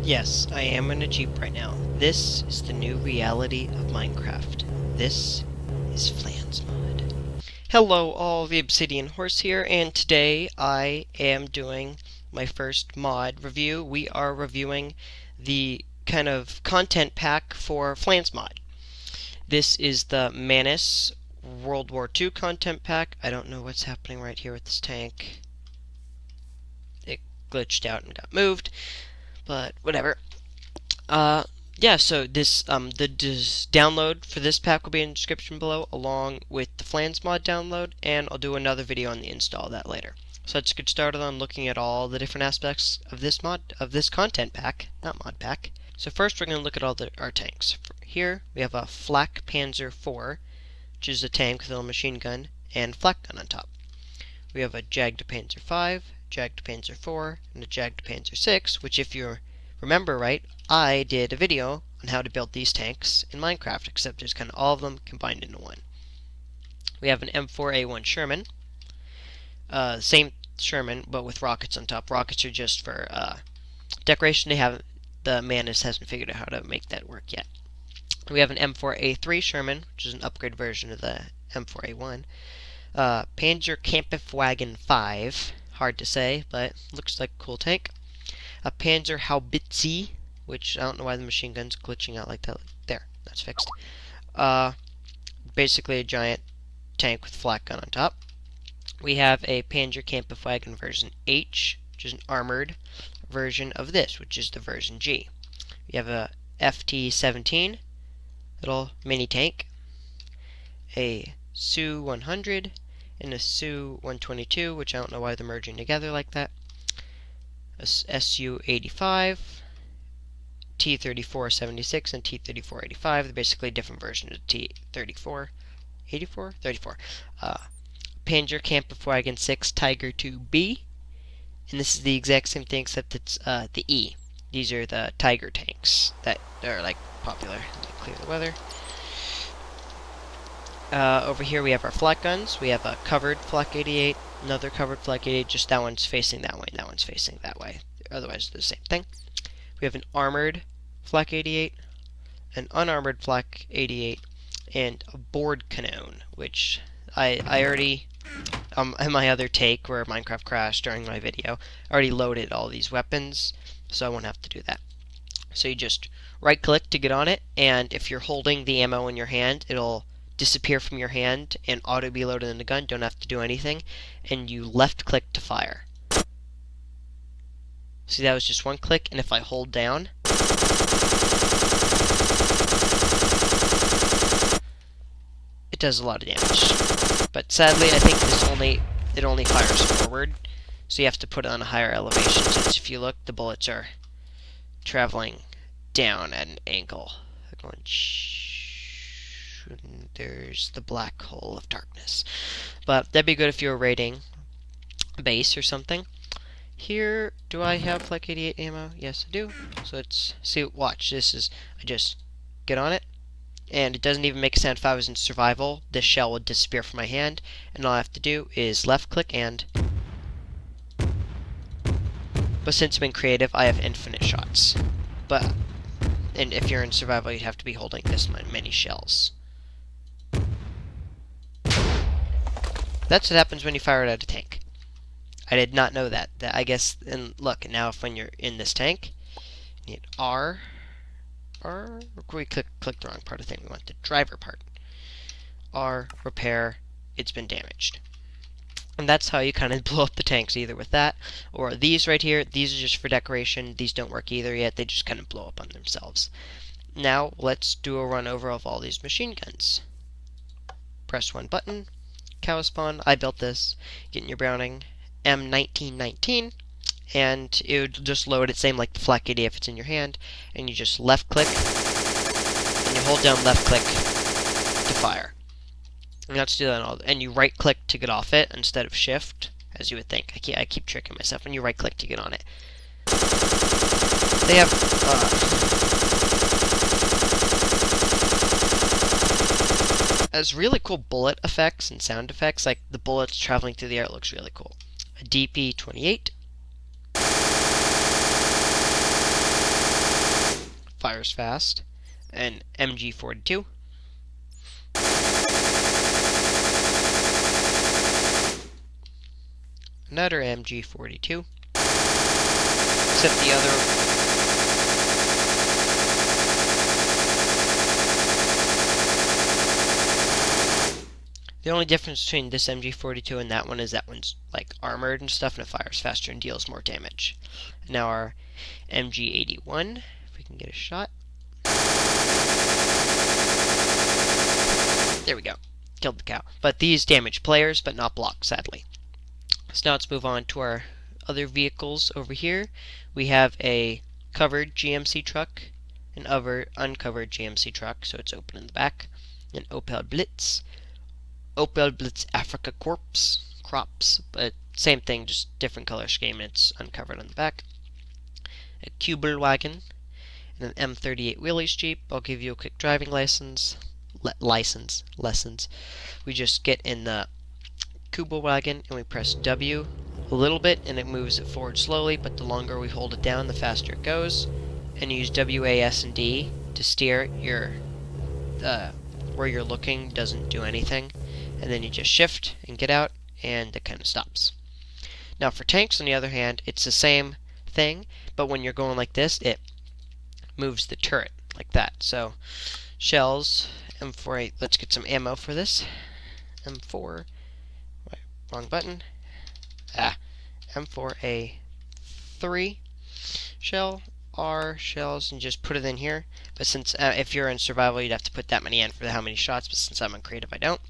Yes, I am in a Jeep right now. This is the new reality of Minecraft. This is Flans Mod. Hello all, the Obsidian Horse here, and today I am doing my first mod review. We are reviewing the kind of content pack for Flans Mod. This is the Manus World War Two content pack. I don't know what's happening right here with this tank. It glitched out and got moved, but whatever. Yeah, so this the download for this pack will be in the description below, along with the Flans mod download, and I'll do another video on the install of that later. So let's get started on looking at all the different aspects of this content pack, not mod pack. So first we're going to look at all our tanks. Here we have a Flak Panzer IV, which is a tank with a little machine gun and flak gun on top. We have a Jagd Panzer V, Jagd Panzer IV, and a Jagd Panzer VI, which if you remember right, I did a video on how to build these tanks in Minecraft, except there's kind of all of them combined into one. We have an M4a1 Sherman, same Sherman, but with rockets on top. Rockets are just for decoration. The Manus hasn't figured out how to make that work yet. We have an M4a3 Sherman, which is an upgrade version of the M4a1. Panzer Kampfwagen 5, hard to say, but looks like a cool tank. A Panzer Haubitze, which I don't know why the machine gun's glitching out like that. There, that's fixed. Basically a giant tank with flak gun on top. We have a Panzer Kampfwagen version H, which is an armored version of this, which is the version G. We have a FT-17, little mini tank, a Su-100, and a Su-122, which I don't know why they're merging together like that. A Su-85, T-34-76, and T-34-85. They're basically different versions of T-34. 84? 34. Panzer Kampfwagen 6 Tiger 2B. And this is the exact same thing, except it's the E. These are the Tiger tanks that are like popular. Let me clear the weather. Over here we have our flak guns. We have a covered flak 88, another covered flak 88, just that one's facing that way, and that one's facing that way. Otherwise, they're the same thing. We have an armored flak 88, an unarmored flak 88, and a board cannon, which I already, in my other take where Minecraft crashed during my video, I already loaded all these weapons, so I won't have to do that. So you just right-click to get on it, and if you're holding the ammo in your hand, it'll disappear from your hand and auto be loaded in the gun. Don't have to do anything, and you left click to fire. See, that was just one click, and if I hold down, it does a lot of damage. But sadly, I think it only fires forward, so you have to put it on a higher elevation, since if you look, the bullets are traveling down at an angle. They're going there's the black hole of darkness. But that'd be good if you were raiding base or something. Here, do I have flak 88 ammo? Yes, I do. So let's see. Watch. This is, I just get on it, and it doesn't even make a sound. If I was in survival, this shell would disappear from my hand, and all I have to do is left click and. But since I'm in creative, I have infinite shots. And if you're in survival, you'd have to be holding this many shells. That's what happens when you fire it at a tank. I did not know that. I guess, and look, now when you're in this tank, you hit R, or we click the wrong part of the thing. We want the driver part. R, repair, it's been damaged. And that's how you kind of blow up the tanks, either with that, or these right here. These are just for decoration. These don't work either yet. They just kind of blow up on themselves. Now, let's do a run over of all these machine guns. Press one button. Cow spawn. I built this. Get in your Browning M1919, and it would just load it, same like the flak 80 if it's in your hand, and you just left click, and you hold down left click to fire. And let's do that all, and you right click to get off it instead of shift, as you would think. I keep tricking myself. When you right click to get on it, they have has really cool bullet effects and sound effects, like the bullets traveling through the air. It looks really cool. A DP-28, fires fast. An MG42. Another MG42. Except the other... The only difference between this MG42 and that one is that one's like armored and stuff, and it fires faster and deals more damage. Now our MG81, if we can get a shot. There we go. Killed the cow. But these damage players, but not blocks, sadly. So now let's move on to our other vehicles over here. We have a covered GMC truck, an uncovered GMC truck, so it's open in the back, an Opel Blitz Africa Crops, but same thing, just different color scheme, and it's uncovered on the back. A Kubelwagen, and an M38 Willys Jeep. I'll give you a quick driving lessons. We just get in the Kubelwagen and we press W a little bit and it moves it forward slowly, but the longer we hold it down, the faster it goes. And you use WAS and D to steer your where you're looking doesn't do anything. And then you just shift and get out, and it kind of stops. Now for tanks, on the other hand, it's the same thing, but when you're going like this, it moves the turret like that. So shells, M4a, let's get some ammo for this. M4, right, wrong button. M4a3 shell, R shells, and just put it in here. But since if you're in survival, you'd have to put that many in for how many shots, but since I'm in creative, I don't.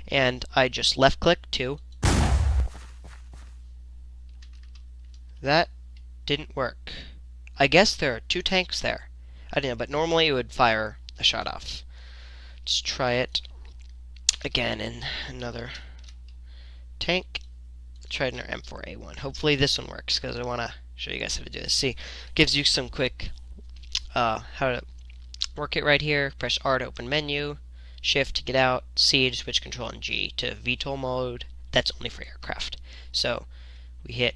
And I just left click to. That didn't work. I guess there are 2 tanks there. I don't know, but normally it would fire a shot off. Let's try it again in another tank. Try it in our M4a1. Hopefully this one works, because I want to show you guys how to do this. See, gives you some quick how to work it right here. Press R to open menu. Shift to get out, C to switch control, and G to VTOL mode. That's only for aircraft. So we hit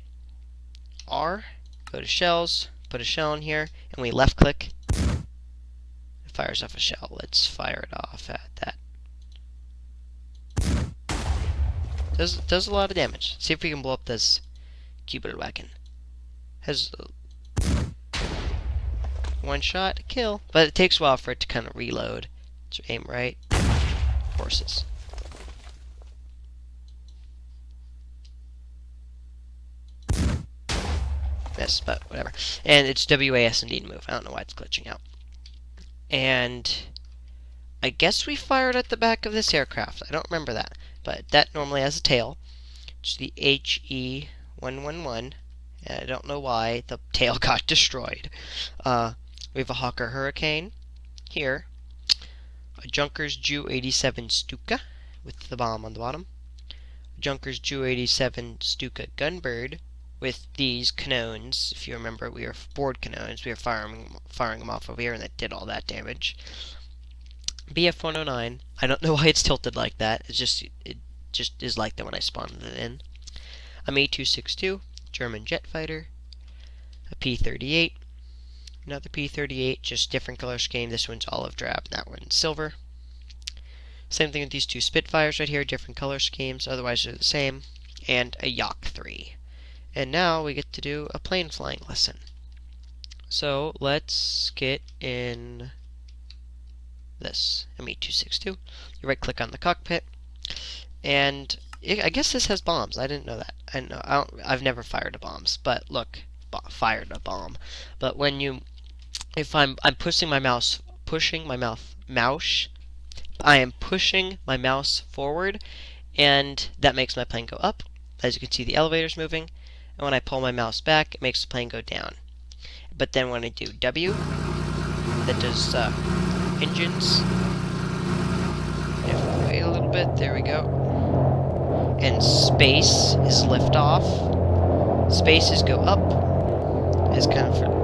R, go to shells, put a shell in here, and we left click. It fires off a shell. Let's fire it off at that. Does a lot of damage. See if we can blow up this Kubelwagen. Has one shot, kill, but it takes a while for it to kind of reload. So aim right. Horses. Miss, but whatever. And it's WAS and D to move. I don't know why it's glitching out. And I guess we fired at the back of this aircraft. I don't remember that. But that normally has a tail. It's the HE111. And I don't know why the tail got destroyed. We have a Hawker Hurricane here. A Junkers Ju-87 Stuka with the bomb on the bottom. A Junkers Ju-87 Stuka Gunbird with these canones. If you remember, we were board canones. We were firing them off over here, and that did all that damage. BF-109. I don't know why it's tilted like that. It just is like that when I spawned it in. A Me-262 German jet fighter. A P-38. Another P-38, just different color scheme. This one's olive drab, and that one's silver. Same thing with these 2 Spitfires right here, different color schemes, otherwise they're the same. And a Yak 3. And now we get to do a plane flying lesson. So let's get in this Me-262. You right click on the cockpit, and I guess this has bombs. I didn't know that. I've never fired a bombs, but look, fired a bomb. But when you if I'm pushing my mouse forward, and that makes my plane go up. As you can see, the elevator's moving, and when I pull my mouse back, it makes the plane go down. But then when I do W, that does engines. If we wait a little bit, there we go. And space is liftoff. Space is go up. Is kind of for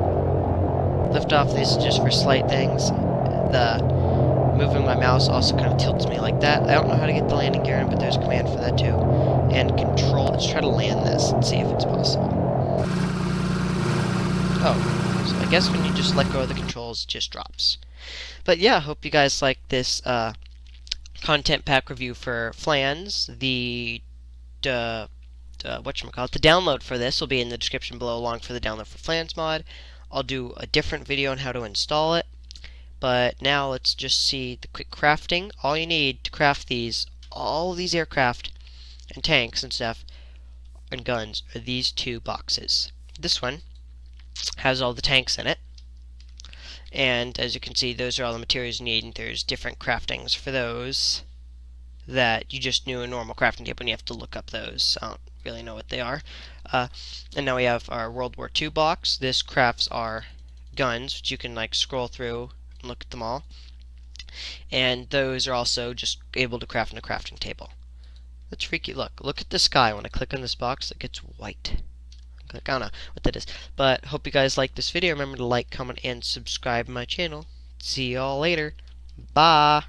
liftoff. This is just for slight things. The moving my mouse also kind of tilts me like that. I don't know how to get the landing gear in, but there's a command for that too. And control. Let's try to land this and see if it's possible. Oh, So I guess when you just let go of the controls, it just drops. But yeah, hope you guys like this content pack review for Flans. The the download for this will be in the description below, along for the download for Flans mod. I'll do a different video on how to install it. But now let's just see the quick crafting. All you need to craft all these aircraft and tanks and stuff and guns are these two boxes. This one has all the tanks in it, and as you can see, those are all the materials you need, and there's different craftings for those that you just knew a normal crafting table and you have to look up those. I don't really know what they are. And now we have our World War II box. This crafts our guns, which you can like scroll through and look at them all. And those are also just able to craft in a crafting table. That's freaky. Look at the sky. When I click on this box, it gets white. I don't know what that is. But hope you guys like this video. Remember to like, comment, and subscribe to my channel. See y'all later. Bye.